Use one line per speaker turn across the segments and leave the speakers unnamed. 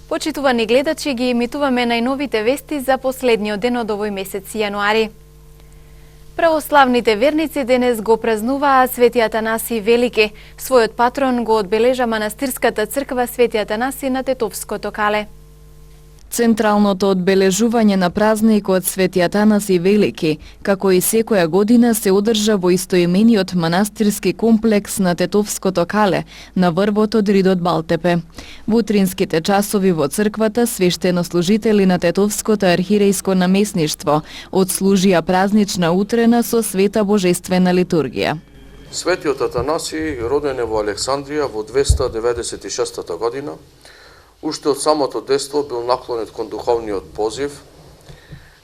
Почитувани гледачи, ги емитуваме најновите вести за последниот ден од овој месец јануари. Православните верници денес го празнуваа Свети Атанаси Велики. Својот патрон го одбележа манастирската црква Свети Атанаси на Тетовското кале.
Централното одбележување на празникот Свети Атанаси Велики, како и секоја година, се одржа во истоимениот манастирски комплекс на Тетовското кале, на врвот од ридот Балтепе. Во утринските часови во црквата свештенослужители на Тетовското архиерејско намесништво одслужија празнична утрена со света божествена литургија.
Светиот Атанаси роден е во Александрија во 296 година. Уште од самото детство бил наклонет кон духовниот позив,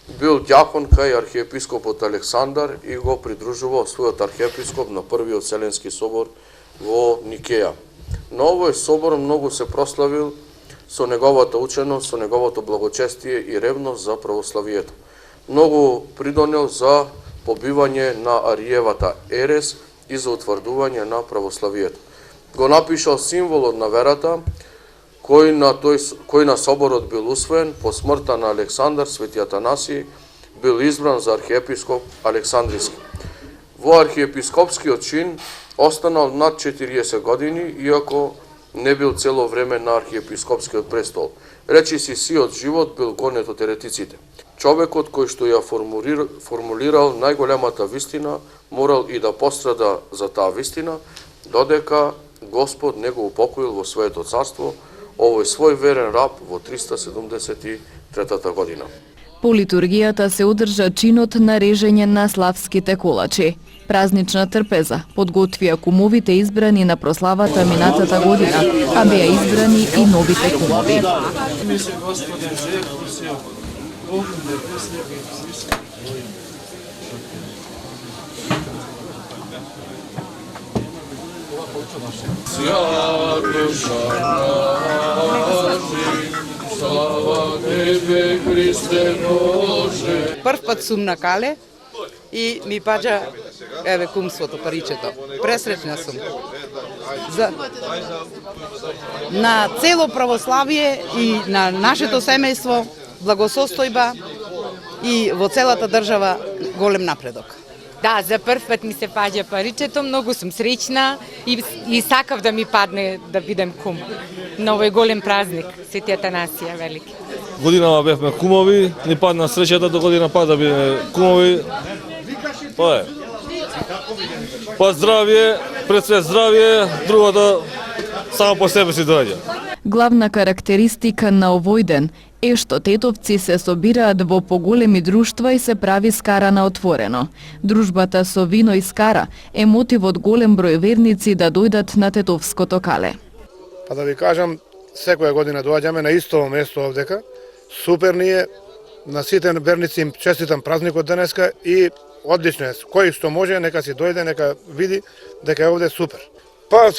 бил ѓакон кај архиепископот Александар и го придружувал својот архиепископ на првиот Вселенски собор во Никеја. На овој собор многу се прославил со неговата ученост, со неговото благочестие и ревност за православието. Многу придонел за побивање на Ариевата ерес и за утврдување на православието. Го напишал символот на верата, кој на соборот бил усвоен по смртта на Александар, Свети Атанаси бил избран за архиепископ Александриски. Во архиепископскиот чин останал над 40 години, иако не бил цело време на архиепископскиот престол. Речиси сиот живот бил гонет од еретиците. Човекот кој што ја формулирал најголемата вистина, морал и да пострада за таа вистина, додека Господ не го упокоил во своето царство овој свој верен раб во 373 година.
По литургијата се одржа чинот на режење на славските колачи. Празнична трпеза подготвија кумовите избрани на прославата минатата година, а беа избрани и новите кумови.
Прв пат сум на кале и ми паѓа еве кумството, паричето. Пресречна сум. На цело православие и на нашето семејство благосостојба и во целата држава голем напредок.
Да, за прв пат ми се паѓа паричето, многу сум среќна и сакав да ми падне да бидем кум на овој голем празник, Свети Атанасија Велики.
Годинава бевме кумови, ни падна среќата до година пат да бидеме кумови. Тоа е. Па здравје, пред све здравје, другото само по себе си доаѓа.
Главна карактеристика на овој ден е што тетовци се собираат во поголеми друштва и се прави скара на отворено. Дружбата со вино и скара е мотивот голем број верници да дојдат на Тетовското кале.
Па да ви кажам, секоја година доаѓаме на исто место овдека. Супер ни е, на сите верници им честитам празникот денеска и одлично е. Кој што може, нека си дојде, нека види дека е овде супер. Па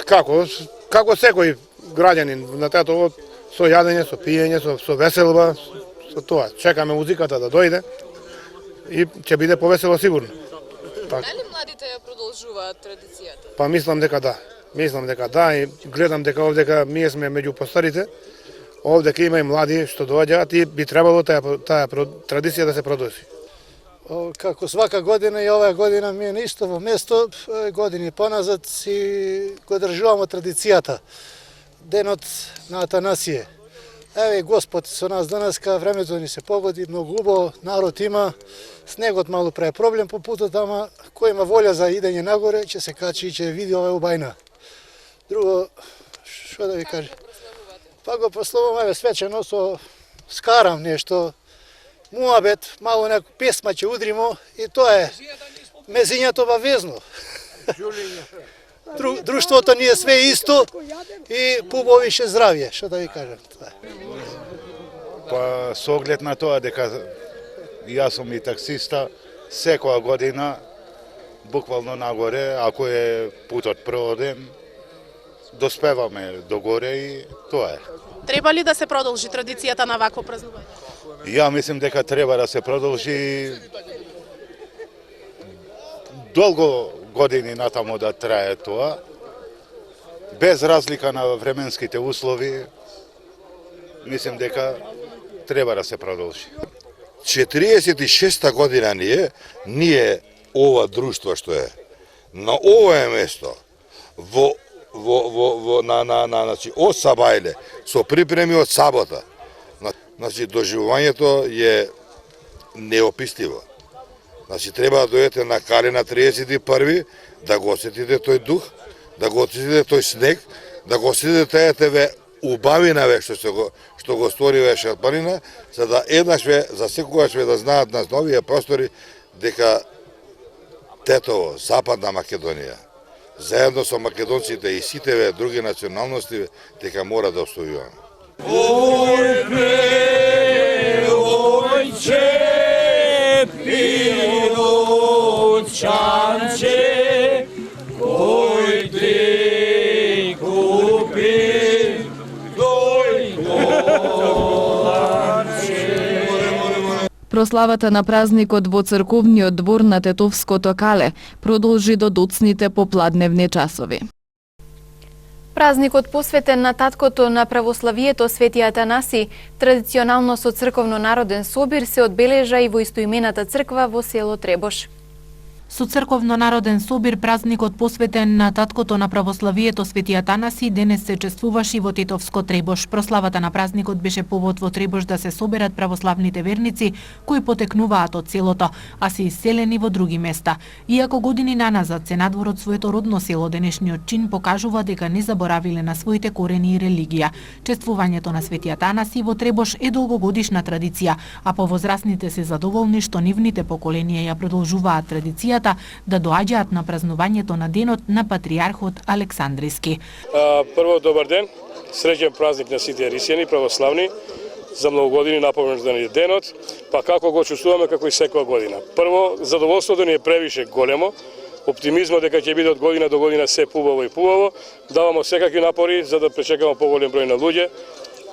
како секој граѓанин на Тетово, со јадење, со пиење, со веселба, со тоа. Чекаме музиката да дојде и ќе биде повесело сигурно.
Дали младите ја продолжуваат традицијата?
Па мислам дека да. Мислам дека да и гледам дека овдека ние сме меѓу постарите. Овдека има и млади што доаѓаат и би требало таа традиција да се продолжи.
Како свака година и оваа година ми е на истово место, години поназад си го држуваме традицијата. Денот на Атанасије. Еве Господ со нас денеска, времето ни се погоди, многу убаво, народ има, снегот малку прави проблем по путот, ама кој има волја за идење нагоре, ќе се качи и ќе види ова убајна. Друго, што да ви кажа? Па го прославувам еве свечено со скарам нешто, муабет, мало некоја песма ќе удримо и тоа е мезињето во везно. Друштвото ни е све исто и побовише здравје, што да ви кажам.
Па со оглед на тоа дека јас сум и таксиста, секоја година буквално нагоре, ако е путот проводен, доспеваме до горе и тоа е.
Треба ли да се продолжи традицијата на вакво празнување?
Ја мислам дека треба да се продолжи долго години натаму да трае тоа, без разлика на временските услови, мислам дека треба да се продолжи.
46-та година ние ова друштво што е на ова место значи од Сабајле со припреми од сабота. Значи доживувањето е неописливо. Значи треба да дојдете на Кале на 31 да го осетите тој дух, да го осетите тој снег, да го осетите тајате убавина што го створива Шарпанина, за да еднаш за секогаш да знаат на новите простори дека Тетово, Западна Македонија, заедно со македонците и сите други националности, дека мора да обстојуваме.
Прославата на празникот во црковниот двор на Тетовското Кале продолжи до доцните попладневни часови.
Празникот посветен на таткото на православието Свети Атанаси, традиционално со црковно-народен собир, се одбележа и во истоимената црква во село Требош.
Со црковно-народен собир празникот посветен на таткото на православието Свети Атанаси денес се чествуваше во Тетовско Требош. Прославата на празникот беше повод во Требош да се соберат православните верници кои потекнуваат од селото, а се иселени во други места. Иако години наназад се надвор од своето родно село, денешниот чин покажува дека не заборавиле на своите корени и религија. Чествувањето на Свети Атанаси во Требош е долгогодишна традиција, а повозрасните се задоволни што нивните поколенија ја продолжуваат традицијата да доаѓаат на празнувањето на денот на патриархот Александриски.
Прво, добар ден, среќен празник на сите рисјани, православни, за многу години напомнен е денот, па како го чувствуваме како и секоја година. Прво, задоволството ни е превише големо, оптимизмот дека ќе биде од година до година се пубаво и пубаво, даваме секакви напори за да пречекаме поголем број на луѓе.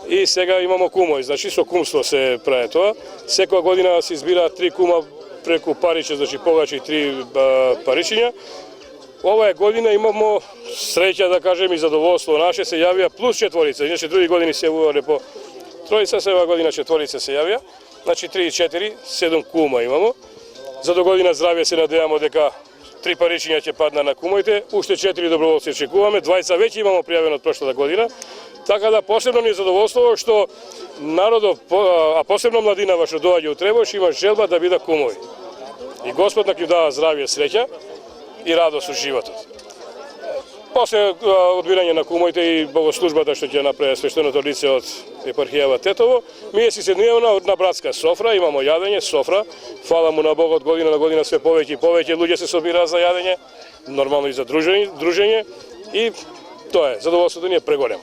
И сега имамо кумови, значи со кумство се прави тоа. Секоја година се избираат 3 кума преку париче, значи повеќе 3 паричиња. Оваа година имамо среќа, да кажем, и задоволство наше, се јавија плюс 4, иначе други години се јавувале по 3, се оваа година 4 се јавија, значи 3 и 4, 7 кума имамо. За до година здравје се надевамо дека 3 паричиња ќе падна на кумовите, уште 4 доброволци очекуваме, 20 веќе имамо пријавено од прошлата година. Така да посебно ни е задоволство што народот, а посебно младинава што доаѓа у Требош, има желба да бидат кумови. И Господ нека им дава здравје, среќа и радост од животот. После одбирање на кумовите и богослужбата што ќе направи свештеното лице од епархијава Тетово, ние си седнуваме на братска софра, имамо јадење, софра, фала му на Бог од година на година све повеќе и повеќе луѓе се собираат за јадење, нормално и за дружење и тоа е, задоволството ни е преголемо.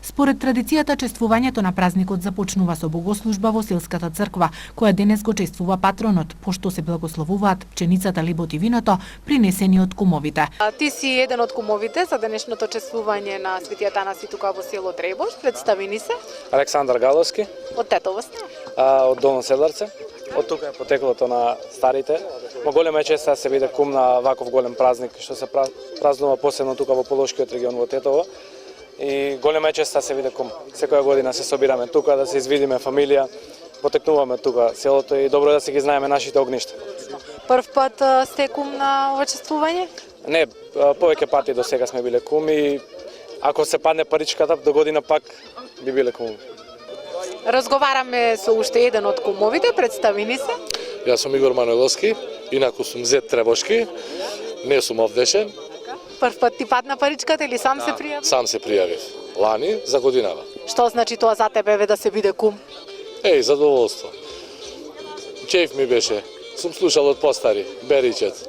Според традицијата, чествувањето на празникот започнува со богослужба во селската црква, која денес го чествува патронот, пошто се благословуваат пченицата, либот и виното, принесени од кумовите.
Ти си еден од кумовите за денешното чествување на Свети Атанаси тука во село Требош. Представи ни се.
Александар Галовски.
Од Тетово сте?
Од Долно Седларце. Од тука е потеклото на старите. Мо голема е честа се биде кум на ваков голем празник, што се празнува посебно тука во Полошкиот регион во Тетово. И голема е честа се биде кум. Секоја година се собираме тука да се извидиме фамилија, потекнуваме тука селото и добро е да се ги знаеме нашите огништа.
Прв пат сте кум на ова чествување?
Не, повеќе пати до сега сме биле кум и ако се падне паричката до година пак би биле кум.
Разговараме со уште еден од кумовите, представи ни се.
Јас сум Игор Мануеловски, инаку сум Зет Требошки, не сум овдешен.
Прв пат ти падна паричката или сам се пријави?
Сам се пријавив. Лани за годинава.
Што значи тоа за тебе да се биде кум?
Задоволство. Чеф ми беше. Сум слушал од постари, Беричет.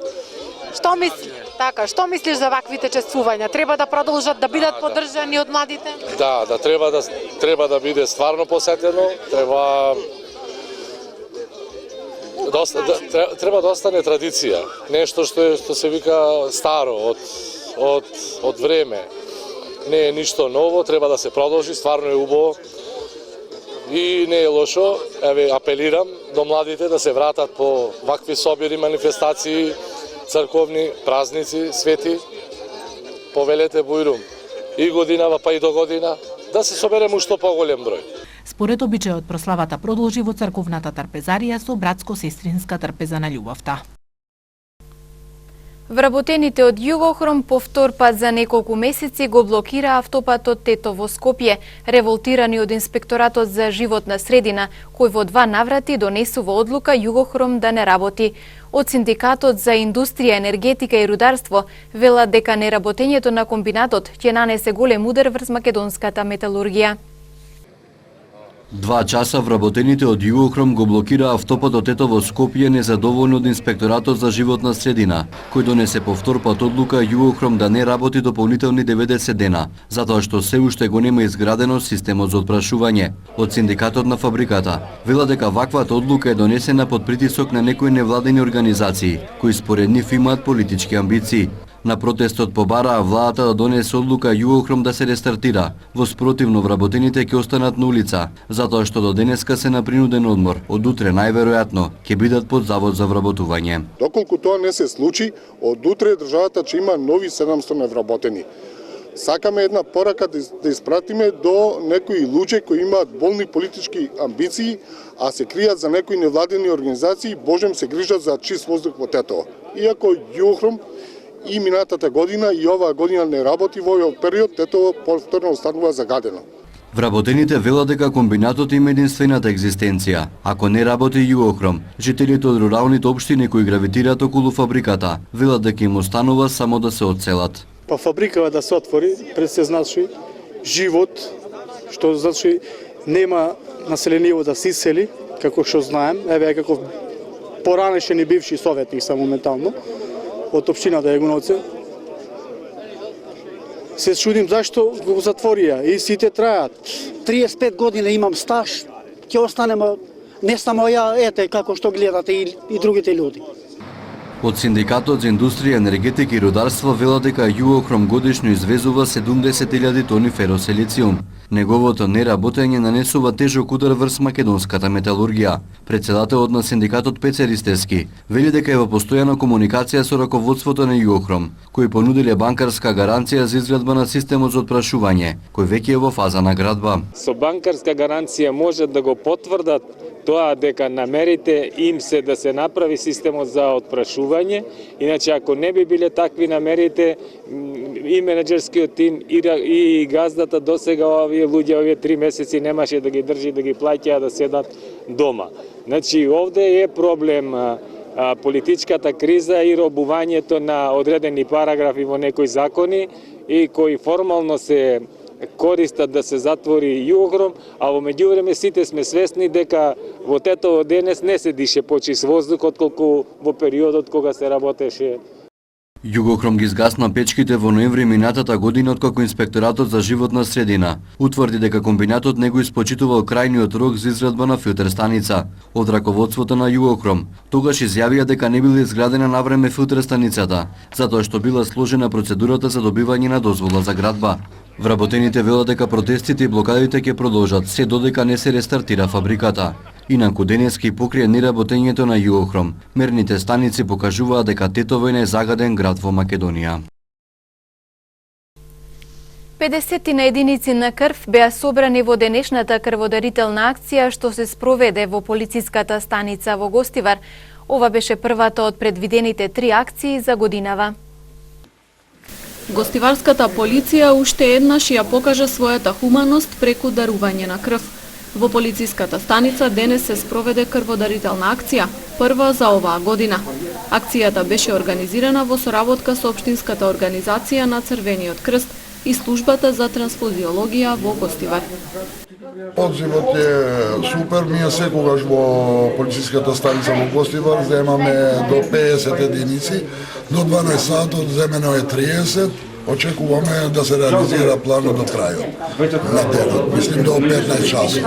Што мислиш? Така, што мислиш за ваквите чествувања? Треба да продолжат да бидат поддржани од младите?
Да, треба да биде стварно посетено, треба да остане традиција, нешто што се вика старо од време. Не е ништо ново, треба да се продолжи, стварно е убаво. И не е лошо, апелирам до младите да се вратат по вакви собири, манифестации, црковни, празници, свети. Повелете бујрум. И годинава, па и до година, да се соберем ушто поголем број.
Според обичајот прославата продолжи во црковната трпезарија со братско-сестринска трпеза на љубовта.
Вработените од Југохром по втор пат за неколку месеци го блокира автопатот Тетово-Скопје, револтирани од Инспекторатот за животна средина, кој во 2 наврати донесува одлука Југохром да не работи. Од Синдикатот за индустрија, енергетика и рударство велат дека неработењето на комбинатот ќе нанесе голем удар врз македонската металургија.
2 часа вработените од Југохром го блокира автопатот Тетово-Скопје незадоволни од Инспекторатот за животна средина, кој донесе по втор пат одлука Југохром да не работи дополнителни 90 дена, затоа што се уште го нема изградено системот за отпрашување. Од Синдикатот на фабриката вела дека ваквата одлука е донесена под притисок на некои невладени организации, кои според нив имаат политички амбиции. На протестот побараа владата да донесе одлука Југохром да се рестартира. Во спротивно вработените ќе останат на улица, затоа што до денеска се на принуден одмор. Од утре најверојатно ќе бидат под завод за вработување.
Доколку тоа не се случи, од утре државата ќе има нови 700 невработени. Сакаме една порака да испратиме до некои луѓе кои имаат болни политички амбиции, а се кријат за некои невладени организации, божем се грижат за чист воздух во Тетово. Иако Југохром и минатата година и оваа година не работи во овој период, Тетово повторно останува загадено.
Вработените велат дека комбинатот има единствената екзистенција. Ако не работи Југохром, жителите од руралните општини кои гравитираат околу фабриката велат дека им останува само да се одселат.
Па фабрикава да се отвори, пред се значи живот, што значи нема населението да се исели, како што знаем, еве како поранешен и бивши советник са моментално од општината Јагуновци. Се чудим зашто го затворија и сите траат.
35 години имам стаж, ќе останем не само ја, ете како што гледате и другите луѓе.
Од Синдикатот за индустрија, енергетика и рударство велат дека Југохром годишно извезува 70.000 тони феросилициум. Неговото неработење нанесува тежок удар врз македонската металургија. Председателот на Синдикатот Пеце Ристевски вели дека е во постојана комуникација со раководството на Југохром, кои понудиле банкарска гаранција за изградба на системот за отпрашување, кој веќе е во фаза на градба.
Со банкарска гаранција може да го потврдат тоа дека намерите им се да се направи системот за отпрашување, иначе ако не би биле такви намерите, и менеджерскиот тим и газдата досега овие луѓе овие 3 месеци немаше да ги држи, да ги плаќаат да седат дома. Значи овде е проблем политичката криза и робувањето на одредени параграфи во некои закони и кои формално се користат да се затвори Југохром, а во меѓувреме сите сме свесни дека во Тетово денес не се дише почист воздух отколку во периодот кога се работеше.
Југохром ги згасна печките во ноември минатата година откако Инспекторатот за животна средина утврди дека комбинатот не го испочитувал крајниот рок за изградба на филтер станица. Од раководството на Југохром тогаш изјавија дека не била изградена навреме филтер станицата, затоа што била сложена процедурата за добивање на дозвола за градба. Вработените велат дека протестите и блокадите ќе продолжат се додека не се рестартира фабриката. Инаку денески покрај неработењето на Југохром, мерните станици покажуваат дека Тетово е најзагаден град во Македонија.
50 на единици на крв беа собрани во денешната крводарителна акција што се спроведе во полициската станица во Гостивар. Ова беше првата од предвидените 3 акции за годинава.
Гостиварската полиција уште еднаш ја покажа својата хуманост преку дарување на крв. Во полициската станица денес се спроведе крводарителна акција, прва за оваа година. Акцијата беше организирана во соработка со Општинската организација на Црвениот крст и службата за трансфузиологија во Гостивар.
Одзивот е супер, ние секогаш во полициската станица во Гостивар земаме до 50 единици, до 12 сатот земено е 30. Очекуваме да се реализира планот до крајот на денот, мислим до 15 часот.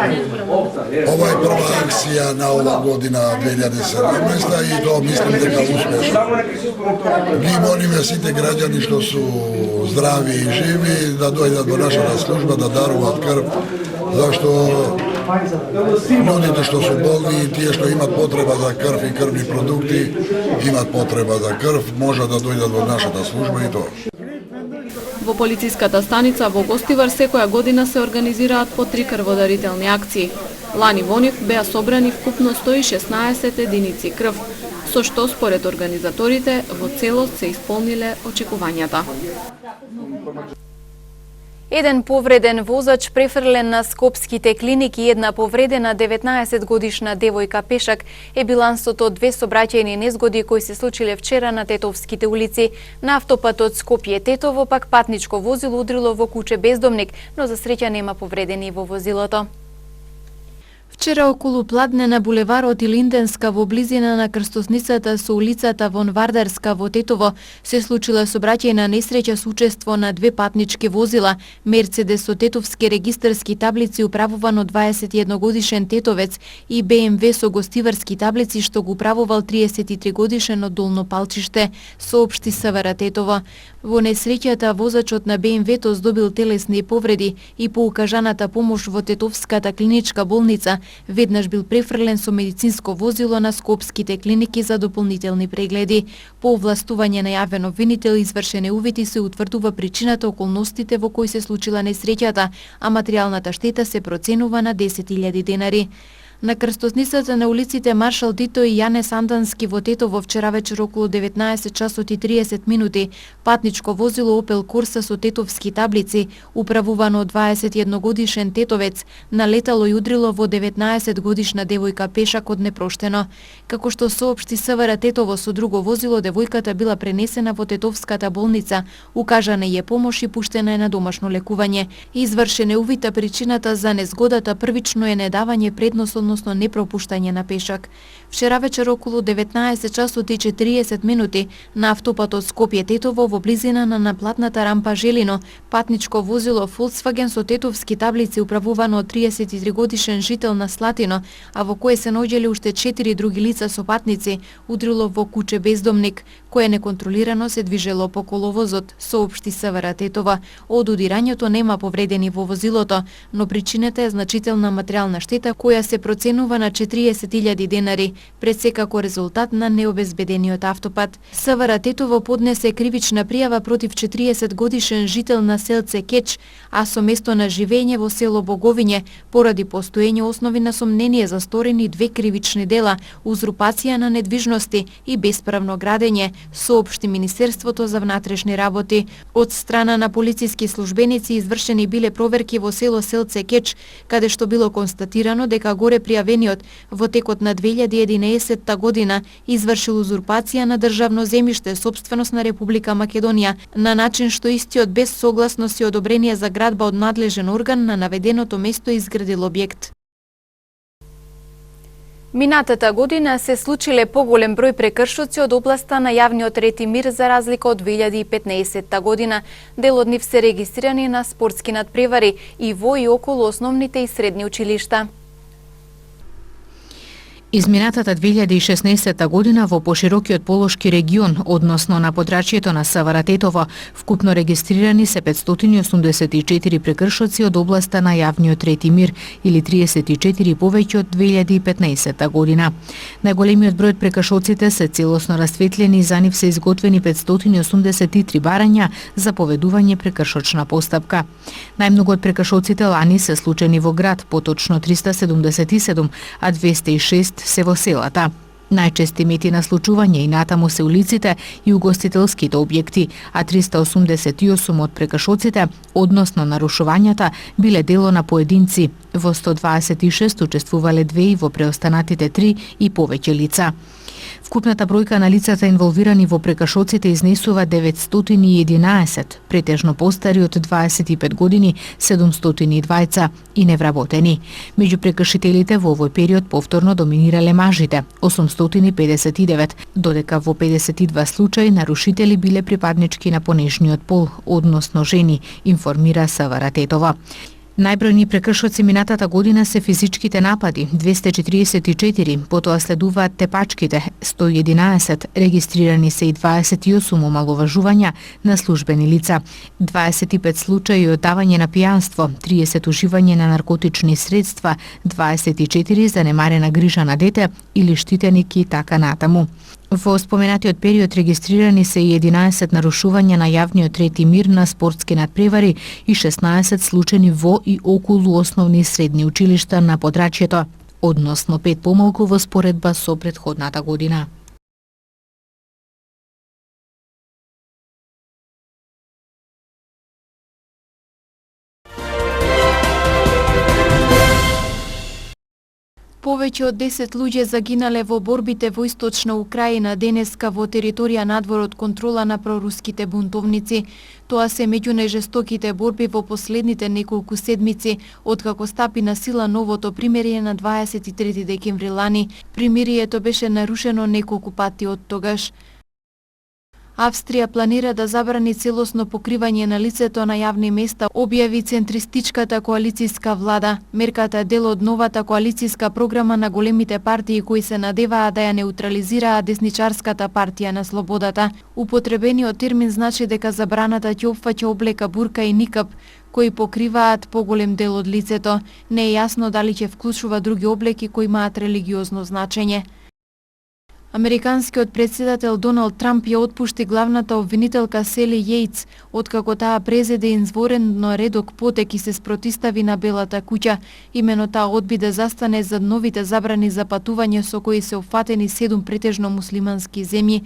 Ова е прва акција на ова година 2017 и тоа мислим дека успешно. Ги молиме сите граѓани што су здрави и живи да дојдат во нашата служба да даруваат крв, зашто луѓето што су болни и тие што имат потреба за крв и крвни продукти, имат потреба за крв, може да дојдат во нашата служба и тоа.
Во полициската станица во Гостивар секоја година се организираат по 3 крводарителни акции. Лани во нив беа собрани вкупно 116 единици крв, со што според организаторите во целост се исполниле очекувањата.
Еден повреден возач префрлен на скопските клиники и една повредена 19-годишна девојка пешак е билансот од две собраќајни незгоди кои се случиле вчера на Тетовските улици. На автопатот Скопје-Тетово пак патничко возило удрило во куче бездомник, но за среќа нема повредени во возилото.
Вчера околу Пладне булеварот Илинденска во близина на крстосницата со улицата Вон Вардарска во Тетово се случила сообраќајна несреќа со учество на две патнички возила, Мерцедес со тетовски регистарски таблици управуван од 21 годишен тетовец и БМВ со гостиварски таблици што го управувал 33 годишен од Долно Палчиште, соопшти СВР Тетово. Во несреќата возачот на БМВ-то здобил телесни повреди и по укажаната помош во Тетовската клиничка болница веднаш бил префрлен со медицинско возило на скопските клиники за дополнителни прегледи. По овластување на јавен обвинител извршене увити се утврдува причината, околностите во кои се случила несреќата, а материјалната штета се проценува на 10.000 денари. На крстосницата на улиците Маршал Тито и Јане Сандански во Тетово вчера вечер околу 19 часот и 30 минути патничко возило Опел Корса со тетовски таблици, управувано од 21 годишен тетовец, налетало и удрило во 19 годишна девојка пешак од непроштено. Како што соопшти СВР Тетово, со друго возило девојката била пренесена во Тетовската болница, укажана е помош и пуштена е на домашно лекување. Извршен е увита причината за незгодата првично е недавање предност, односно непропуштање на пешак. Вчера вечер околу 19 часот и 40 минути на автопатот Скопје-Тетово во близина на наплатната рампа Желино, патничко возило Volkswagen со тетовски таблици управувано од 33 годишен жител на Слатино, а во кое се наоѓале уште 4 други лица со патници, удрило во куче бездомник, кое неконтролирано се движело по коловозот, соопшти СВР Тетова. Од удирањето нема повредени во возилото, но причината е значителна материјална штета која се проценува на 40.000 денари, пред секако резултат на необезбедениот автопат. СВР Тетово поднесе кривична пријава против 40 годишен жител на селце Кеч, а со место на живење во село Боговиње, поради постоење основи на сомнение за сторени две кривични дела, узурпација на недвижности и бесправно градење, соопшти Министерството за внатрешни работи. Од страна на полициски службеници извршени биле проверки во село Селце Кеч, каде што било констатирано дека горе пријавениот во текот на 2011 година извршил узурпација на државно земјиште сопственост на Република Македонија на начин што истиот без согласност и одобрение за градба од надлежен орган на наведеното место изградил објект.
Минатата година се случиле поголем број прекршоци од областа на јавниот ред и мир за разлика од 2015 година. Дел од нив се регистрирани на спортски надпревари и во и околу основните и средни училишта.
Изминатата 2016 година во поширокиот Полошки регион, односно на подрачјето на СВР Тетово, вкупно регистрирани се 584 прекршоци од областа на јавниот ред и мир, или 34 повеќе од 2015 година. Најголемиот број од прекршоците се целосно расветлени и за нив се изготвени 583 барања за поведување прекршочна постапка. Најмногу од прекршоците лани се случени во град, поточно 377, а 206 се во селата. Најчести мети на случување и натаму се улиците и угостителските објекти, а 388 од прекршоците, односно нарушувањата, биле дело на поединци. Во 126 учествувале 2 и во преостанатите 3 и повеќе лица. Вкупната бројка на лицата инволвирани во прекршоците изнесува 911, претежно постари од 25 години, 702 и невработени. Меѓу прекршителите во овој период повторно доминирале мажите, 859, додека во 52 случаи нарушители биле припаднички на понежниот пол, односно жени, информира СВР Тетова. Најбројни прекршоци минатата година се физичките напади, 244, потоа следуваат тепачките, 111, регистрирани се и 28 омаловажувања на службени лица, 25 случаи оддавање на пијанство, 30 уживање на наркотични средства, 24 занемарена грижа на дете или штитеник и така натаму. Во споменатиот период регистрирани се и 11 нарушувања на јавниот ред и мир на спортски надпревари и 16 случаи во и околу основни и средни училишта на подрачјето, односно 5 помалку во споредба со претходната година.
Повеќе од 10 луѓе загинале во борбите во источна Украина денеска во територија надвор од контрола на проруските бунтовници. Тоа се меѓу најжестоките борби во последните неколку седмици, откако стапи на сила новото примирие на 23 декември лани. Примирието беше нарушено неколку пати од тогаш. Австрија планира да забрани целосно покривање на лицето на јавни места, објави центристичката коалицијска влада. Мерката е дел од новата коалицијска програма на големите партии кои се надеваат да ја неутрализираат десничарската партија на слободата. Употребениот термин значи дека забраната ќе опфаќа облека бурка и никап, кои покриваат поголем дел од лицето. Не е јасно дали ќе вклучува други облеки кои имаат религиозно значење. Американскиот претседател Доналд Трамп ја отпушти главната обвинителка Сели Јејц, откако таа презеде изворено редок потек и се спротистави на Белата куќа. Имено таа одби да застане за новите забрани за патување со кои се опфатени 7 претежно муслимански земји.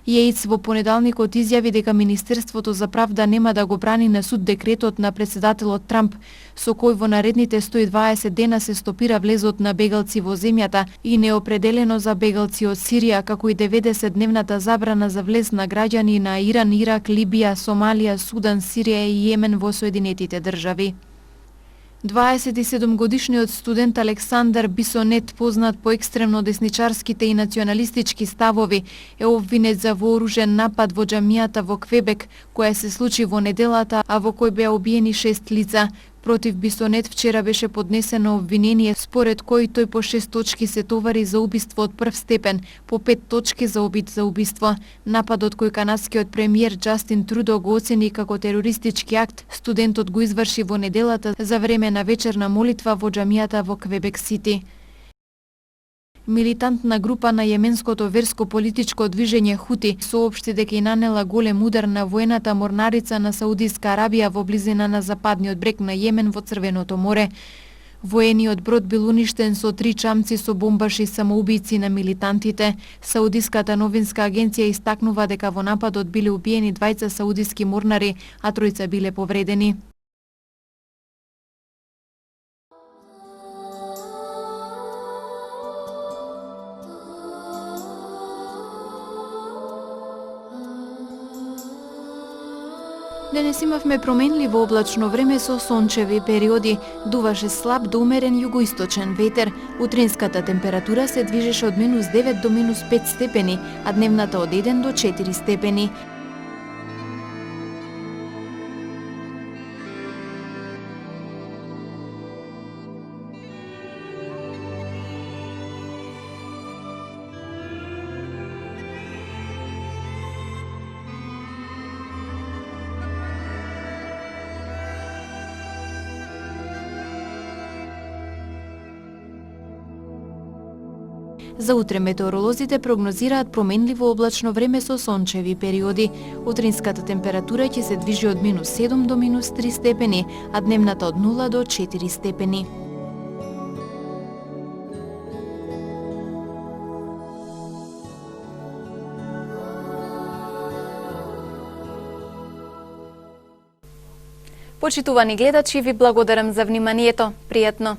Јејц во понеделникот изјави дека Министерството за правда нема да го брани на суд декретот на претседателот Трамп, со кој во наредните 120 дена се стопира влезот на бегалци во земјата и неопределено за бегалци од Сирија, како и 90-дневната забрана за влез на граѓани на Иран, Ирак, Либија, Сомалија, Судан, Сирија и Јемен во Соединетите држави. 27-годишниот студент Александар Бисонет, познат по екстремно десничарските и националистички ставови, е обвинет за вооружен напад во џамијата во Квебек, која се случи во неделата, а во кој беа убиени 6 лица. Против Бисонет вчера беше поднесено обвинение според кој тој по 6 точки се товари за убиство од прв степен, по 5 точки за обид за убиство. Нападот кој канадскиот премиер Џастин Трудо го оцени како терористички акт, студентот го изврши во неделата за време на вечерна молитва во џамијата во Квебек Сити. Милитантна група на јеменското верско-политичко движење Хути соопшти дека и нанела голем удар на воената морнарица на Саудиска Арабија во близина на западниот брег на Јемен во Црвеното море. Воениот брод бил уништен со 3 чамци со бомбаши самоубици на милитантите. Саудиската новинска агенција истакнува дека во нападот биле убиени 2 саудиски морнари, а 3 биле повредени. Денес имавме променливо облачно време со сончеви периоди. Дуваше слаб до умерен југоисточен ветер. Утринската температура се движеше од -9 до -5 степени, а дневната од 1 до 4 степени. За утре метеоролозите прогнозираат променливо облачно време со сончеви периоди. Утринската температура ќе се движи од -7 до -3 степени, а дневната од 0 до 4 степени. Почитувани гледачи, ви благодарам за вниманието. Пријатно!